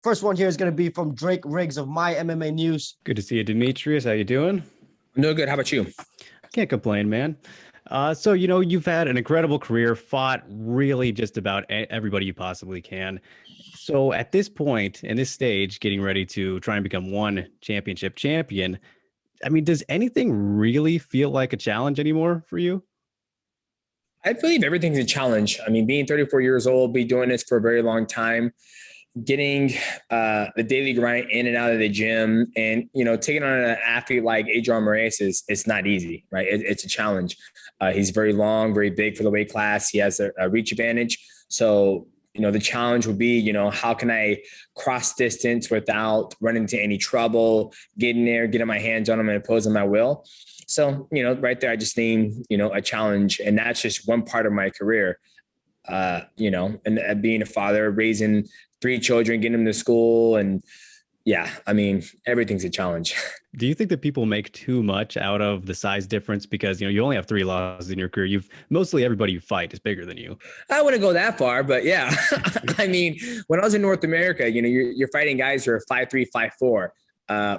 First one here is going to be from Drake Riggs of My MMA News. Good to see you, Demetrious. How you doing? No good. How about you? Can't complain, man. So, you've had an incredible career, fought really just about everybody you possibly can. So at this point, in this stage, getting ready to try and become one championship champion, I mean, does anything really feel like a challenge anymore for you? I believe everything's a challenge. I mean, being 34 years old, be doing this for a very long time, getting the daily grind in and out of the gym, and taking on an athlete like Adriano Moraes it's not easy, right? It's a challenge. He's very long, very big for the weight class. He has a reach advantage. So the challenge would be, how can I cross distance without running into any trouble, getting there, getting my hands on him and imposing my will. So, right there, I just named, a challenge, and that's just one part of my career, and being a father, raising 3 children, getting them to school. And yeah, I mean, everything's a challenge. Do you think that people make too much out of the size difference? Because, you only have 3 losses in your career. Mostly everybody you fight is bigger than you. I wouldn't go that far, but yeah. I mean, when I was in North America, you're fighting guys who are 5'3", 5'4".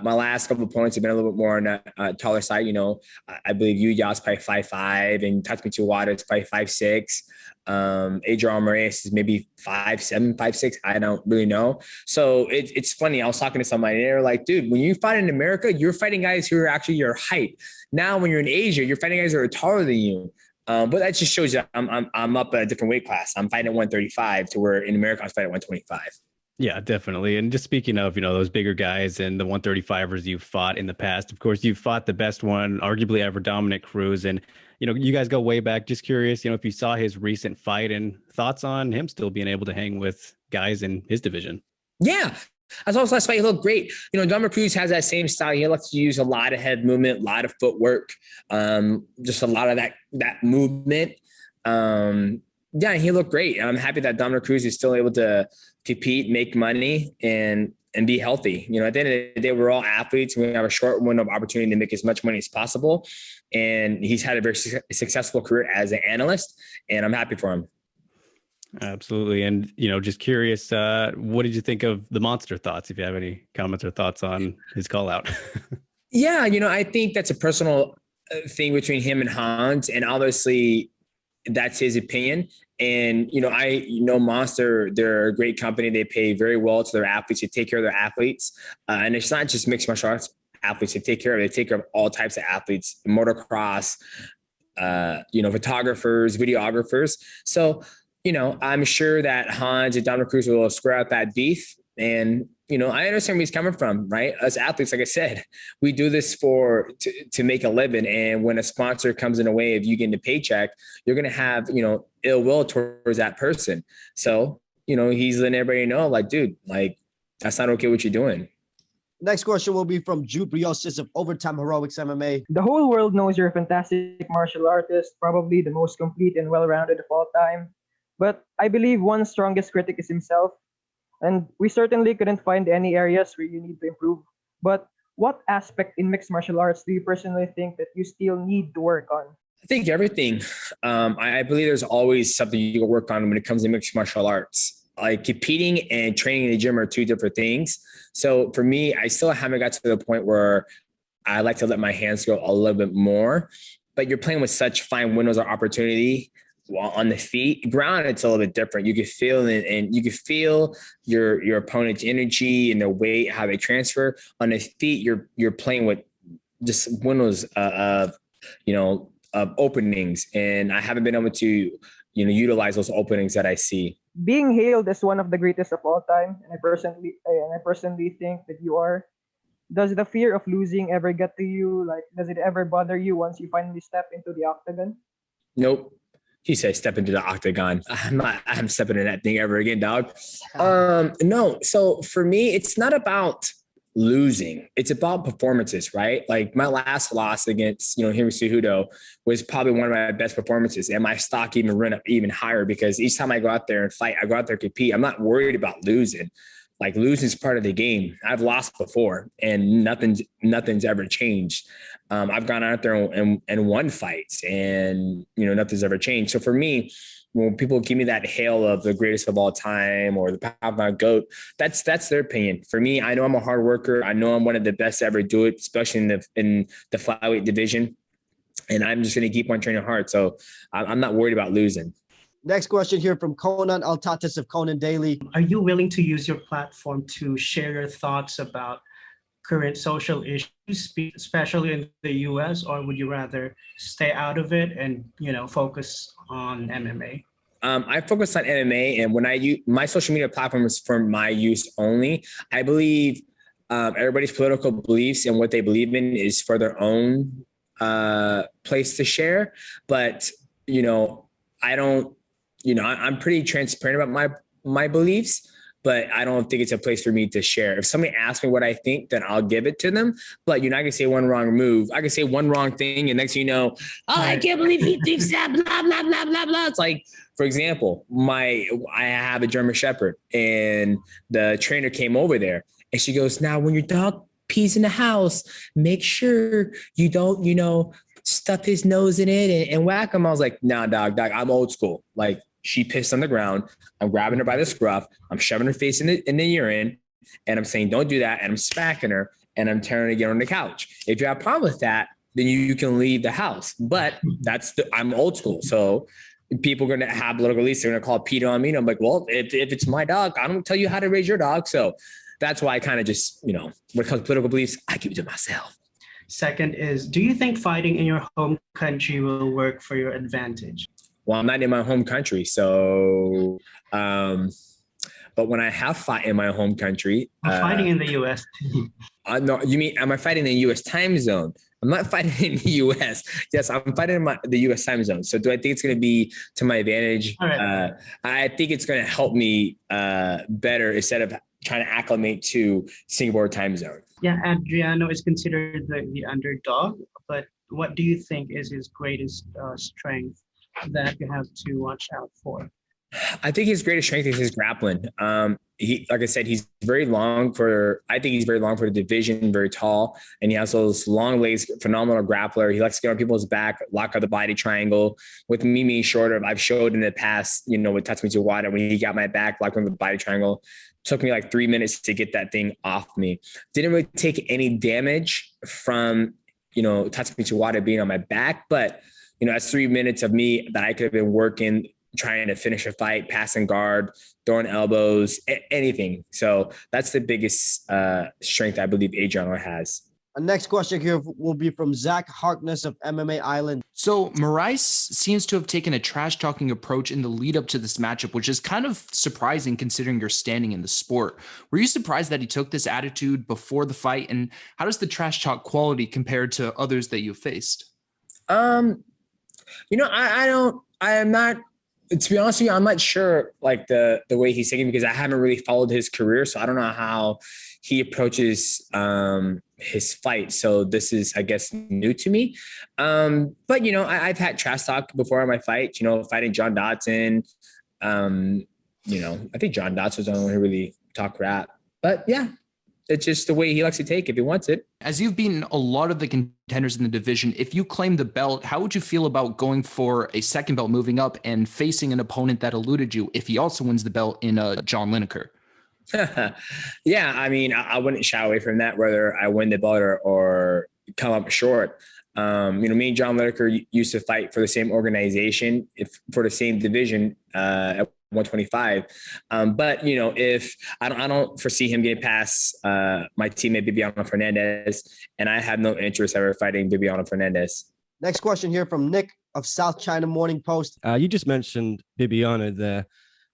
My last couple of opponents have been a little bit more on the taller side. I believe Yuya's probably 5'5", and Tatsumi Wada is probably 5'6". Adriano Moraes is maybe 5'7", 5'6". I don't really know. So it's funny. I was talking to somebody, and they were like, dude, when you fight in America, you're fighting guys who are actually your height. Now, when you're in Asia, you're fighting guys who are taller than you. But that just shows you I'm up a different weight class. I'm fighting at 135 to where in America I was fighting at 125. Yeah, definitely. And just speaking of, those bigger guys and the 135ers you've fought in the past, of course, you've fought the best one, arguably ever, Dominic Cruz. And, you guys go way back. Just curious, if you saw his recent fight and thoughts on him still being able to hang with guys in his division. Yeah. I saw his last fight. He looked great. Dominic Cruz has that same style. He likes to use a lot of head movement, a lot of footwork, just a lot of that movement. Yeah, he looked great. I'm happy that Dominic Cruz is still able to compete, make money, and be healthy. At the end of the day, we're all athletes. We have a short window of opportunity to make as much money as possible. And he's had a very successful career as an analyst, and I'm happy for him. Absolutely. And, just curious, what did you think of the Monster thoughts? If you have any comments or thoughts on his call out. Yeah, I think that's a personal thing between him and Hans. And obviously, that's his opinion. And, I know Monster, they're a great company. They pay very well to their athletes. They take care of their athletes. And it's not just mixed martial arts athletes they take care of all types of athletes, motocross, photographers, videographers. So, I'm sure that Hans and Dominic Cruz will square out that beef. And, I understand where he's coming from, right? As athletes, like I said, we do this to make a living. And when a sponsor comes in a way of you getting a paycheck, you're going to have, ill will towards that person. So, he's letting everybody know, like, dude, like, that's not okay what you're doing. Next question will be from Jude Briosis of Overtime Heroics MMA. The whole world knows you're a fantastic martial artist, probably the most complete and well-rounded of all time. But I believe one's strongest critic is himself. And we certainly couldn't find any areas where you need to improve. But what aspect in mixed martial arts do you personally think that you still need to work on? I think everything. I believe there's always something you can work on when it comes to mixed martial arts. Like competing and training in the gym are 2 different things. So for me, I still haven't got to the point where I like to let my hands go a little bit more. But you're playing with such fine windows of opportunity. While on the feet, ground, it's a little bit different. You can feel it, and you can feel your opponent's energy and the weight, how they transfer. On the feet, you're playing with just windows of openings, and I haven't been able to utilize those openings that I see. Being hailed as one of the greatest of all time, and I personally think that you are. Does the fear of losing ever get to you? Like, does it ever bother you once you finally step into the octagon? Nope. He said, step into the octagon. I'm stepping in that thing ever again, dog. No. So for me, it's not about losing. It's about performances, right? Like my last loss against, Henry Cejudo was probably one of my best performances. And my stock even ran up even higher because each time I go out there and fight, I go out there and compete. I'm not worried about losing. Like losing is part of the game. I've lost before and nothing's ever changed. I've gone out there and won fights and, nothing's ever changed. So for me, when people give me that hail of the greatest of all time or the pound GOAT, that's their opinion. For me, I know I'm a hard worker. I know I'm one of the best to ever do it, especially in the flyweight division. And I'm just going to keep on training hard. So I'm not worried about losing. Next question here from Conan Altatis of Conan Daily. Are you willing to use your platform to share your thoughts about current social issues, especially in the US, or would you rather stay out of it and, focus on MMA? I focus on MMA, and when I use my social media platform is for my use only. I believe everybody's political beliefs and what they believe in is for their own place to share. But, I don't, I'm pretty transparent about my beliefs, but I don't think it's a place for me to share. If somebody asks me what I think, then I'll give it to them. But I can say one wrong move. I can say one wrong thing, and next thing you know, I can't believe he thinks that, blah, blah, blah, blah, blah. It's like, for example, I have a German Shepherd, and the trainer came over there, and she goes, now when your dog pees in the house, make sure you don't, stuff his nose in it and whack him. I was like, nah, dog, I'm old school. Like, she pissed on the ground. I'm grabbing her by the scruff. I'm shoving her face in the urine, and I'm saying, don't do that. And I'm smacking her, and I'm tearing her to get on the couch. If you have a problem with that, then you can leave the house. But I'm old school. So people are going to have political beliefs. They're going to call PETA on me. And I'm like, well, if it's my dog, I don't tell you how to raise your dog. So that's why I kind of just, when it comes to political beliefs, I keep it to myself. Second is, do you think fighting in your home country will work for your advantage? Well, I'm not in my home country. So, but when I have fought in my home country. Fighting in the US. No, you mean, am I fighting in the US time zone? I'm not fighting in the US. Yes, I'm fighting in the US time zone. So do I think it's going to be to my advantage? Right. I think it's going to help me better instead of trying to acclimate to Singapore time zone. Yeah, Adriano is considered the underdog, but what do you think is his greatest strength that you have to watch out for? I think his greatest strength is his grappling. Like I said, he's very long I think he's very long for the division, very tall, and he has those long legs, phenomenal grappler. He likes to get on people's back, lock out the body triangle. With me being shorter, I've showed in the past, with Tatsumi Wada, when he got my back, locked on the body triangle, took me like 3 minutes to get that thing off me. Didn't really take any damage from, Tatsumi Wada being on my back, but, that's 3 minutes of me that I could have been working, trying to finish a fight, passing guard, throwing elbows, anything. So that's the biggest strength I believe Adriano has. Our next question here will be from Zach Harkness of MMA Island. So Moraes seems to have taken a trash-talking approach in the lead up to this matchup, which is kind of surprising considering your standing in the sport. Were you surprised that he took this attitude before the fight? And how does the trash talk quality compare to others that you've faced? I am not, to be honest with you, I'm not sure like the way he's thinking, because I haven't really followed his career. So I don't know how he approaches his fight. So this is, I guess, new to me. But, I've had trash talk before on my fight, fighting John Dodson. I think John Dodson was the only one who really talk rap. But yeah, it's just the way he likes to take if he wants it. As you've beaten a lot of the contenders in the division, if you claim the belt, how would you feel about going for a second belt, moving up and facing an opponent that eluded you if he also wins the belt in John Lineker? Yeah, I wouldn't shy away from that, whether I win the belt or come up short. Me and John Lineker used to fight for the same organization, for the same division at 125. But if I don't foresee him getting past my teammate Bibiano Fernandez, and I have no interest ever fighting Bibiano Fernandez. Next question here from Nick of South China Morning Post. You just mentioned Bibiano there.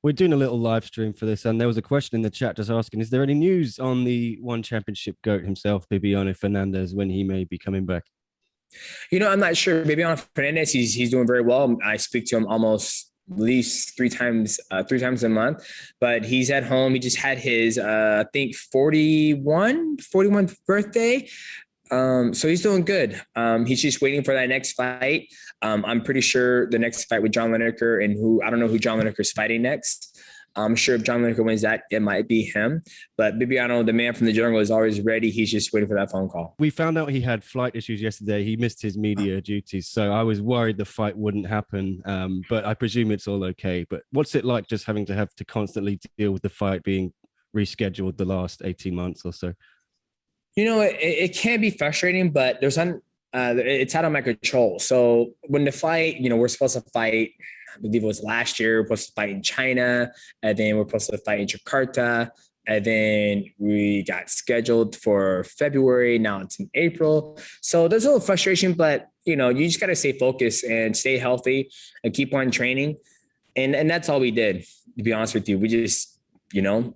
We're doing a little live stream for this, and there was a question in the chat just asking, is there any news on the one championship GOAT himself, Bibiano Fernandez, when he may be coming back? I'm not sure. Bibiano Fernandez, he's doing very well. I speak to him almost at least three times a month, but he's at home. He just had his, I think 41st birthday. So he's doing good. He's just waiting for that next fight. I'm pretty sure the next fight with John Lineker, and I don't know who John Lineker is fighting next. I'm sure if John Lineker wins that, it might be him. But Bibiano, the man from the jungle, is always ready. He's just waiting for that phone call. We found out he had flight issues yesterday. He missed his media duties, so I was worried the fight wouldn't happen. But I presume it's all okay. But what's it like just having to constantly deal with the fight being rescheduled the last 18 months or so? It can be frustrating, but it's out of my control. So when the fight, we're supposed to fight, I believe it was last year, we're supposed to fight in China, and then we're supposed to fight in Jakarta, and then we got scheduled for February. Now it's in April. So there's a little frustration, but you just got to stay focused and stay healthy and keep on training. And that's all we did, to be honest with you. We just,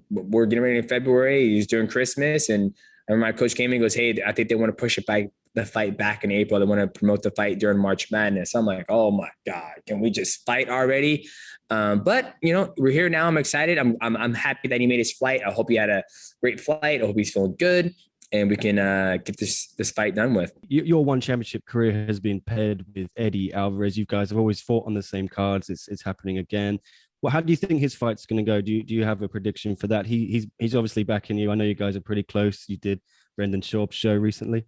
we're getting ready in February. He's doing Christmas, and I remember my coach came in and goes, "Hey, I think they want to push it back, the fight back in April. They want to promote the fight during March Madness." I'm like, "Oh my God, can we just fight already?" But we're here now. I'm excited. I'm happy that he made his flight. I hope he had a great flight. I hope he's feeling good, and we can get this fight done with. Your one championship career has been paired with Eddie Alvarez. You guys have always fought on the same cards. It's happening again. Well, how do you think his fight's going to go? Do you have a prediction for that? He's obviously backing you. I know you guys are pretty close. You did Brendan Schaub's show recently.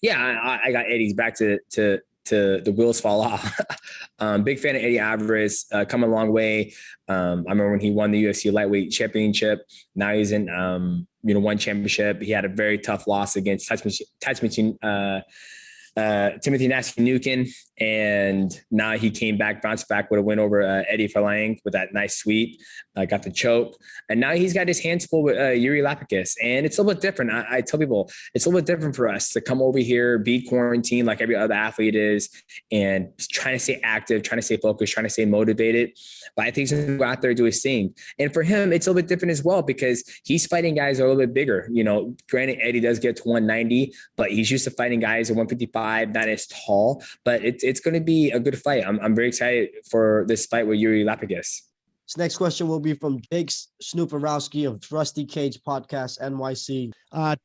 Yeah, I got Eddie's back to the wheels fall off. Big fan of Eddie Alvarez, come a long way. I remember when he won the UFC lightweight championship. Now he's in one championship. He had a very tough loss against Timothy Nasty Nukin, and now he came back, bounced back with a win over Eddie Falang with that nice sweep, got the choke, and now he's got his hands full with Iuri Lapicus, and it's a little bit different. I tell people it's a little bit different for us to come over here, be quarantined like every other athlete is, and trying to stay active, trying to stay focused, trying to stay motivated. But I think he's going to go out there and do his thing. And for him, it's a little bit different as well because he's fighting guys that are a little bit bigger. Granted, Eddie does get to 190, but he's used to fighting guys at 155, not as tall. But it's going to be a good fight. I'm very excited for this fight with Iuri Lapicus. This next question will be from Jake Snooperowski of Rusty Cage Podcast NYC.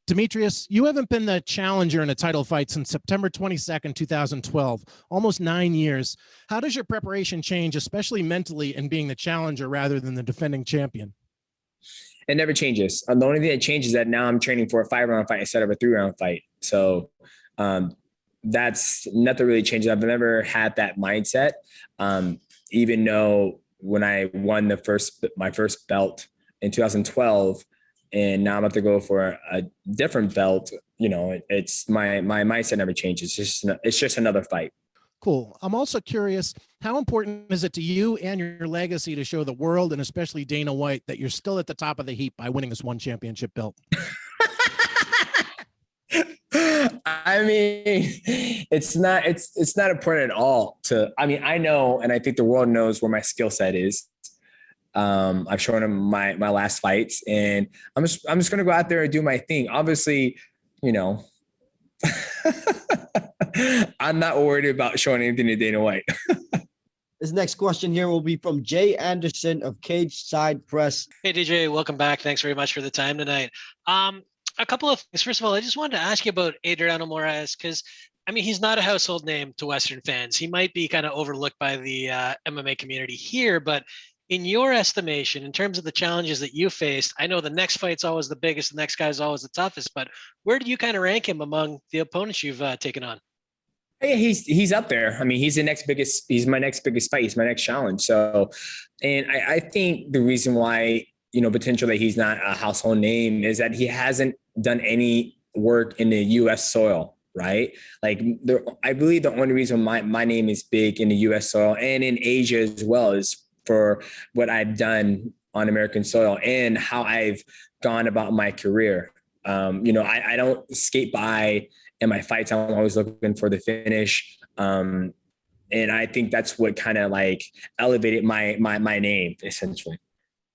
Demetrious, you haven't been the challenger in a title fight since September 22nd, 2012, almost 9 years. How does your preparation change, especially mentally, in being the challenger rather than the defending champion? It never changes. The only thing that changes is that now I'm training for a 5-round fight instead of a 3-round fight. So that's nothing really changes. I've never had that mindset, even though when I won my first belt in 2012, and now I'm about to go for a different belt. It's my mindset never changes. It's just another fight. Cool. I'm also curious, how important is it to you and your legacy to show the world and especially Dana White that you're still at the top of the heap by winning this one championship belt? I mean, it's not important at all I know, and I think the world knows where my skill set is. I've shown them my last fights, and I'm just going to go out there and do my thing. Obviously, I'm not worried about showing anything to Dana White. This next question here will be from Jay Anderson of Cage Side Press. Hey, DJ, welcome back. Thanks very much for the time tonight. A couple of things. First of all, I just wanted to ask you about Adriano Moraes because, he's not a household name to Western fans. He might be kind of overlooked by the MMA community here, but in your estimation, in terms of the challenges that you faced, I know the next fight's always the biggest, the next guy's always the toughest, but where do you kind of rank him among the opponents you've taken on? Yeah, he's up there. He's my next biggest fight. He's my next challenge. So, and I think the reason why, potentially he's not a household name is that he hasn't done any work in the U.S. soil, right? I believe the only reason my name is big in the U.S. soil and in Asia as well is for what I've done on American soil and how I've gone about my career. I don't skate by in my fights. I'm always looking for the finish. And I think that's what kind of elevated my name essentially.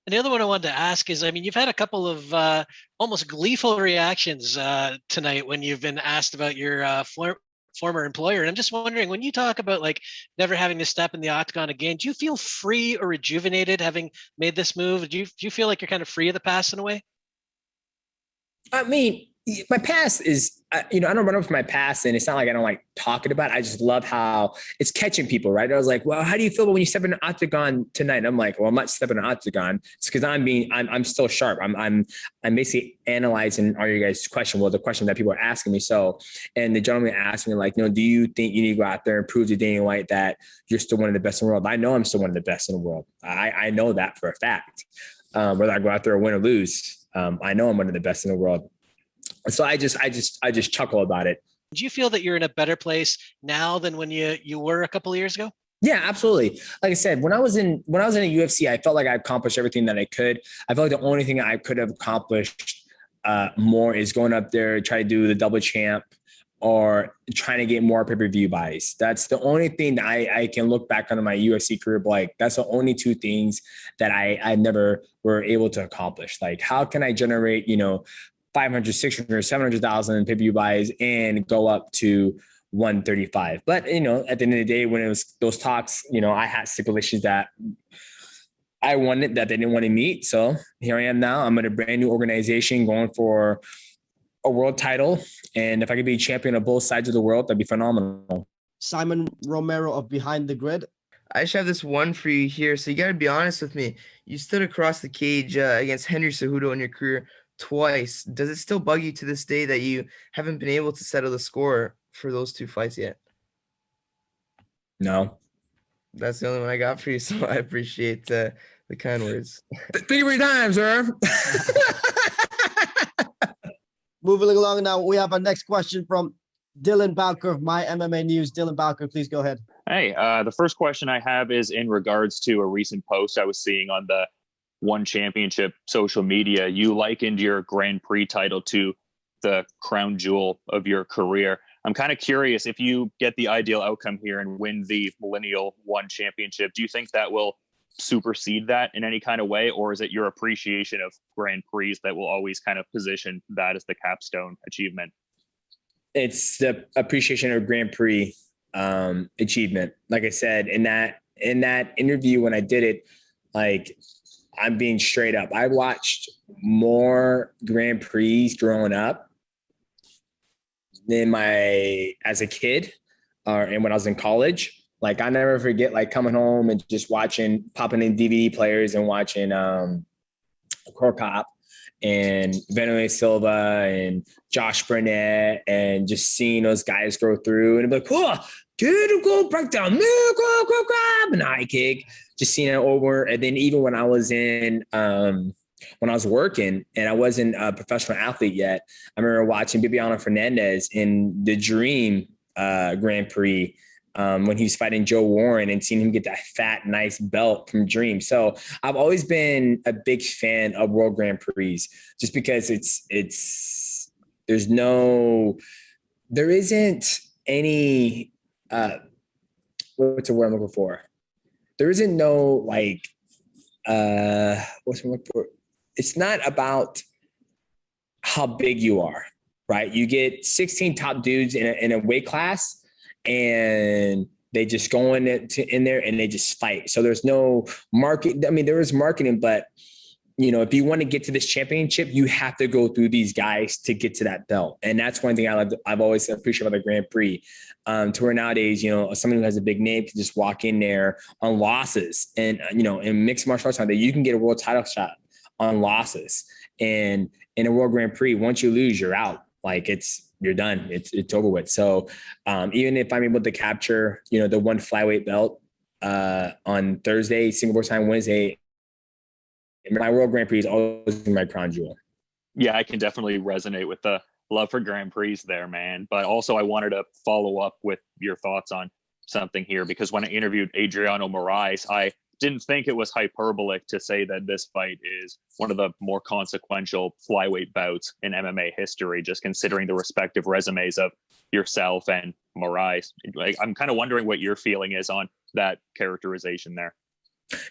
And the other one I wanted to ask is, you've had a couple of almost gleeful reactions tonight when you've been asked about your former employer. And I'm just wondering, when you talk about never having to step in the octagon again, do you feel free or rejuvenated having made this move? Do you feel like you're kind of free of the past in a way? My past is, I don't run up from my past, and it's not like I don't like talking about it. I just love how it's catching people, right? I was like, well, how do you feel when you step in an octagon tonight? And I'm like, well, I'm not stepping in an octagon. It's because I'm still sharp. I'm basically analyzing all your guys' question. Well, the question that people are asking me. So, and the gentleman asked me like, do you think you need to go out there and prove to Daniel White that you're still one of the best in the world? I know I'm still one of the best in the world. I know that for a fact. Whether I go out there or win or lose, I know I'm one of the best in the world. So I just chuckle about it. Do you feel that you're in a better place now than when you were a couple of years ago? Yeah, absolutely. Like I said, when I was in a UFC, I felt like I accomplished everything that I could. I felt like the only thing I could have accomplished more is going up there, try to do the double champ or trying to get more pay-per-view buys. That's the only thing that I can look back on my UFC career. Like that's the only two things that I never were able to accomplish. Like how can I generate, 500, 600, 700,000 pay-per-view buys and go up to 135. But, at the end of the day, when it was those talks, I had stipulations that I wanted that they didn't want to meet. So here I am now. I'm in a brand new organization going for a world title. And if I could be champion of both sides of the world, that'd be phenomenal. Simon Romero of Behind the Grid. I just have this one for you here. So you got to be honest with me. You stood across the cage against Henry Cejudo in your career twice. Does it still bug you to this day that you haven't been able to settle the score for those two fights yet? No. That's the only one I got for you, so I appreciate the kind words. Thank you for your time, sir. Moving along now, we have our next question from Dylan Bowker of My MMA News. Dylan Bowker, please go ahead. Hey, the first question I have is in regards to a recent post I was seeing on the One Championship social media. You likened your Grand Prix title to the crown jewel of your career. I'm kind of curious, if you get the ideal outcome here and win the Millennial One Championship, do you think that will supersede that in any kind of way? Or is it your appreciation of Grand Prix that will always kind of position that as the capstone achievement? It's the appreciation of Grand Prix achievement. Like I said, in that interview when I did it, like, I'm being straight up. I watched more Grand Prix growing up than as a kid and when I was in college. Like I never forget like coming home and just popping in DVD players and watching Core Cop and Vanderlei Silva and Josh Burnett and just seeing those guys go through and be like, cool, go breakdown, go grab an high kick. Just seeing it over. And then even when I was when I was working and I wasn't a professional athlete yet, I remember watching Bibiano Fernandez in the Dream Grand Prix when he was fighting Joe Warren and seeing him get that fat, nice belt from Dream. So I've always been a big fan of World Grand Prix just because there isn't any, what's the word I'm looking for? There isn't no like, what's the word for? It's not about how big you are, right? You get 16 top dudes in a weight class and they just go in there and they just fight. So there's no market. I mean, there is marketing, but if you want to get to this championship, you have to go through these guys to get to that belt. And that's one thing I've always appreciated about the Grand Prix. To where nowadays, someone who has a big name can just walk in there on losses. And, in mixed martial arts, that you can get a world title shot on losses. And in a World Grand Prix, once you lose, you're out. Like you're done. It's over with. So even if I'm able to capture, the one flyweight belt on Thursday, Singapore time, Wednesday, my World Grand Prix is always my crown jewel. Yeah, I can definitely resonate with the love for Grand Prix there, man. But also I wanted to follow up with your thoughts on something here, because when I interviewed Adriano Moraes, I didn't think it was hyperbolic to say that this fight is one of the more consequential flyweight bouts in MMA history, just considering the respective resumes of yourself and Moraes. Like, I'm kind of wondering what your feeling is on that characterization there.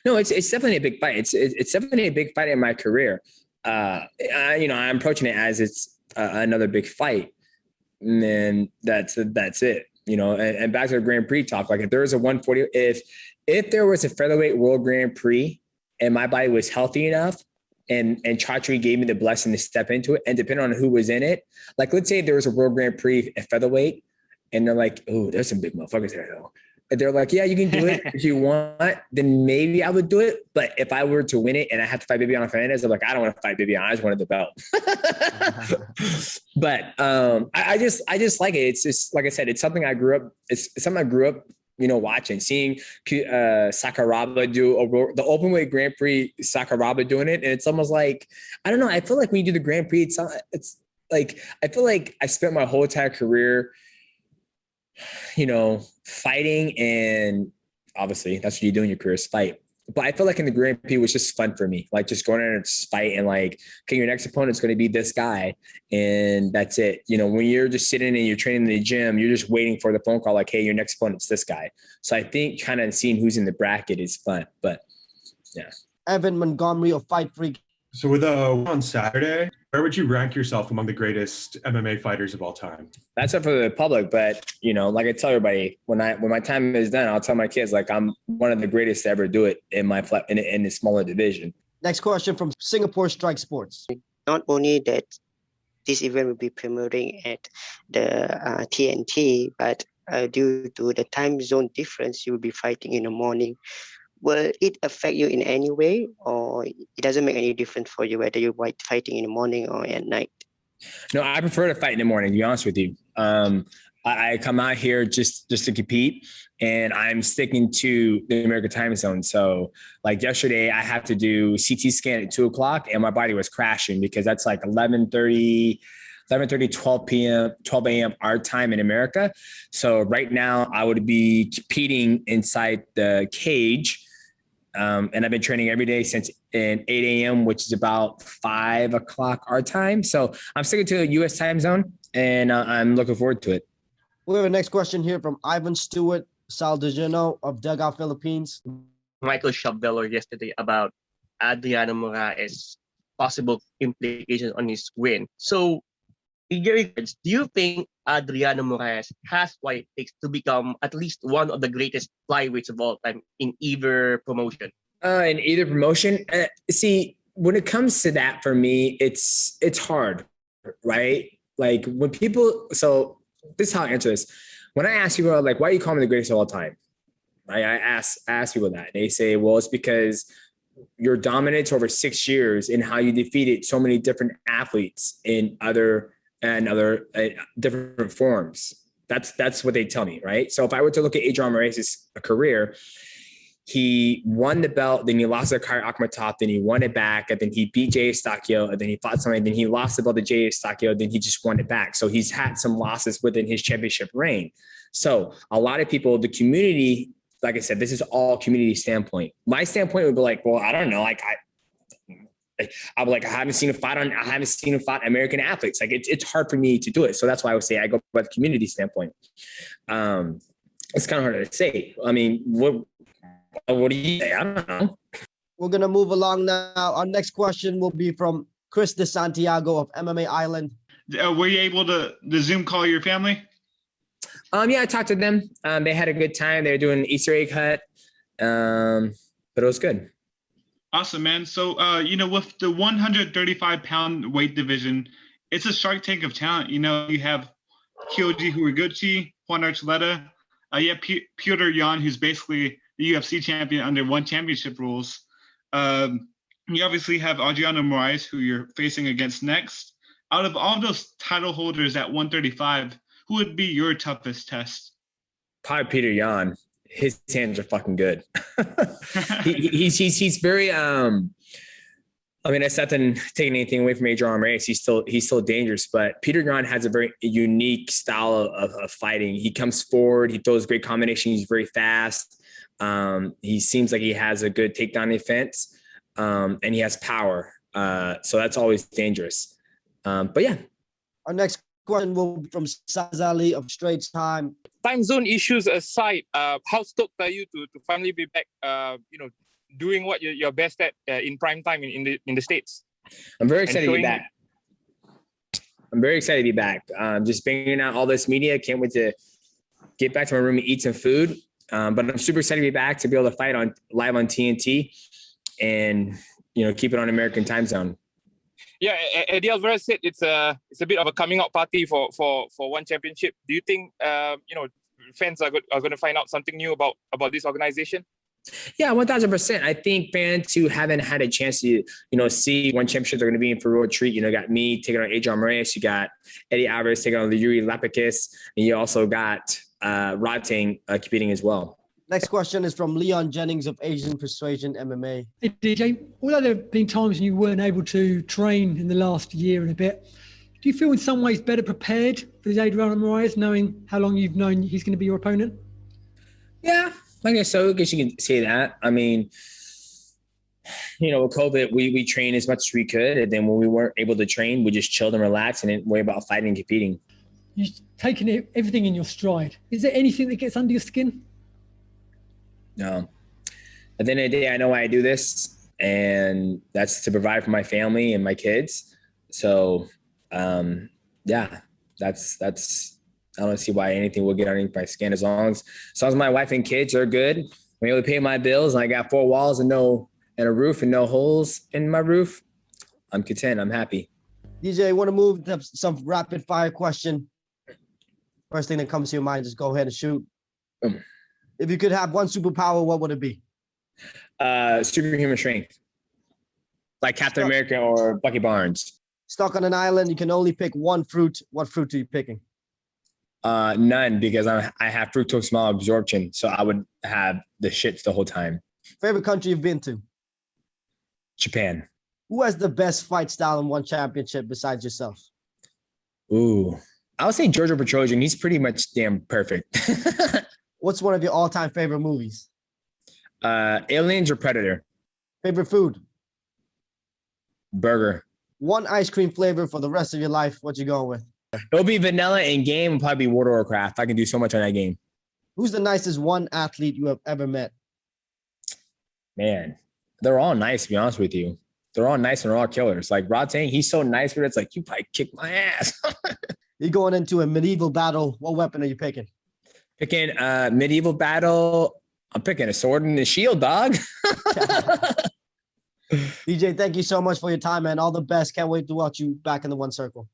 No, it's definitely a big fight. It's definitely a big fight in my career. I'm approaching it as it's another big fight, and then that's it. And back to the Grand Prix talk. Like if there was a 140, if there was a featherweight World Grand Prix and my body was healthy enough and Chatri gave me the blessing to step into it. And depending on who was in it, like let's say there was a World Grand Prix at featherweight, and they're like, oh, there's some big motherfuckers there though. And they're like, yeah, you can do it if you want. Then maybe I would do it. But if I were to win it and I had to fight Bibiano Fernandez, I'm like, I don't want to fight Bibiano. I just wanted the belt. But I just like it. It's just like I said, it's something I grew up. It's something I grew up, watching, seeing Sakuraba do the openweight Grand Prix. Sakuraba doing it, and it's almost like I don't know. I feel like when you do the Grand Prix, it's like I feel like I spent my whole entire career, fighting, and obviously that's what you do in your career is fight. But I feel like in the Grand Prix was just fun for me, like just going in and just fight and like, okay, your next opponent's going to be this guy, and that's it. When you're just sitting and you're training in the gym, you're just waiting for the phone call, like, hey, your next opponent's this guy. So I think kind of seeing who's in the bracket is fun. But yeah, Evan Montgomery of Fight Freak. So with on Saturday, where would you rank yourself among the greatest MMA fighters of all time? That's up for the public, but like I tell everybody, when my time is done, I'll tell my kids like I'm one of the greatest to ever do it in the smaller division. Next question from Singapore Strike Sports. Not only that this event will be premiering at the TNT, but due to the time zone difference, you will be fighting in the morning. Will it affect you in any way, or it doesn't make any difference for you whether you're fighting in the morning or at night? No, I prefer to fight in the morning, to be honest with you. I come out here just to compete, and I'm sticking to the American time zone. So like yesterday, I had to do CT scan at 2:00, and my body was crashing because that's like 11:30, 12 a.m. our time in America. So right now I would be competing inside the cage. And I've been training every day since 8 a.m., which is about 5 o'clock our time. So I'm sticking to the U.S. time zone, and I'm looking forward to it. We have a next question here from Ivan Stewart Saldajano of Dugout, Philippines. Michael Shabello yesterday about Adriano Moraes' possible implications on his win. So, in your regards, do you think Adriano Moraes has what it takes to become at least one of the greatest flyweights of all time in either promotion? In either promotion? See, when it comes to that, for me, it's hard, right? Like when people, so this is how I answer this. When I ask people, like, why do you call me the greatest of all time? Right? I ask people that. They say, well, it's because your dominance over 6 years and how you defeated so many different athletes in other different forms. That's what they tell me, right? So if I were to look at Adriano Moraes' career, he won the belt, then he lost to Kai Akhmatov, then he won it back, and then he beat Jay Stacchio, and then he fought somebody, then he lost the belt to Jay Stacchio, then he just won it back. So he's had some losses within his championship reign. So a lot of people, the community, like I said, this is all community standpoint. My standpoint would be like, well, I don't know, I'm like, I haven't seen him fight American athletes. Like it's hard for me to do it. So that's why I would say I go by the community standpoint. It's kind of hard to say. I mean, what do you say? I don't know. We're going to move along now. Our next question will be from Chris De Santiago of MMA Island. Were you able to Zoom call your family? Yeah, I talked to them. They had a good time. They were doing an Easter egg hunt. But it was good. Awesome, man. So, with the 135-pound weight division, it's a Shark Tank of talent. You have Kyoji Horiguchi, Juan Archuleta. You have Petr Yan, who's basically the UFC champion under one championship rules. You obviously have Adriano Moraes, who you're facing against next. Out of all those title holders at 135, who would be your toughest test? Probably Petr Yan. His hands are fucking good. He's very it's nothing taking anything away from Adriano Moraes. He's still dangerous, but Petr Yan has a very unique style of fighting. He comes forward, he throws great combination, he's very fast. He seems like he has a good takedown defense, and he has power. So that's always dangerous. But yeah. Our next question will be from Sazali of Straits Time. Time zone issues aside, how stoked are you to finally be back, doing what you're best at in prime time in the States? I'm very excited to be back. I'm very excited to be back. Just banging out all this media. Can't wait to get back to my room and eat some food. But I'm super excited to be back, to be able to fight live on TNT. And keep it on American time zone. Yeah, Eddie Alvarez said it's a bit of a coming out party for one championship. Do you think fans are going to find out something new about this organization? Yeah, 1,000%. I think fans who haven't had a chance to, see one championship, they're going to be in for a real treat. You got me taking on Adriano Moraes. You got Eddie Alvarez taking on the Iuri Lapicus. And you also got Rodtang competing as well. Next question is from Leon Jennings of Asian Persuasion MMA. Hey, DJ, although there have been times when you weren't able to train in the last year and a bit, do you feel in some ways better prepared for this Adriano Moraes, knowing how long you've known he's going to be your opponent? Yeah, I guess so. I guess you can say that. I mean, with COVID, we trained as much as we could. And then when we weren't able to train, we just chilled and relaxed and didn't worry about fighting and competing. You've taken everything in your stride. Is there anything that gets under your skin? No. At the end of the day, I know why I do this, and that's to provide for my family and my kids. So, yeah, that's. I don't see why anything will get underneath my skin as long as my wife and kids are good. I'm able to pay my bills, and I got 4 walls and a roof and no holes in my roof. I'm content. I'm happy. DJ, want to move to some rapid fire question? First thing that comes to your mind, just go ahead and shoot. If you could have one superpower, what would it be? Superhuman strength. Like Captain America or Bucky Barnes. Stuck on an island, you can only pick one fruit. What fruit are you picking? None, because I have fructose malabsorption, so I would have the shits the whole time. Favorite country you've been to? Japan. Who has the best fight style in one championship besides yourself? Ooh, I would say Giorgio Petrosian. He's pretty much damn perfect. What's one of your all-time favorite movies? Aliens or Predator? Favorite food? Burger. One ice cream flavor for the rest of your life. What you going with? It'll be vanilla and game, and probably be World of Warcraft. I can do so much on that game. Who's the nicest one athlete you have ever met? Man, they're all nice, to be honest with you. They're all nice and they're all killers. Like Rodtang, he's so nice, but it's like, you probably kick my ass. You're going into a medieval battle. What weapon are you picking? Picking medieval battle. I'm picking a sword and a shield, dog. DJ, thank you so much for your time, man. All the best. Can't wait to watch you back in the One Circle.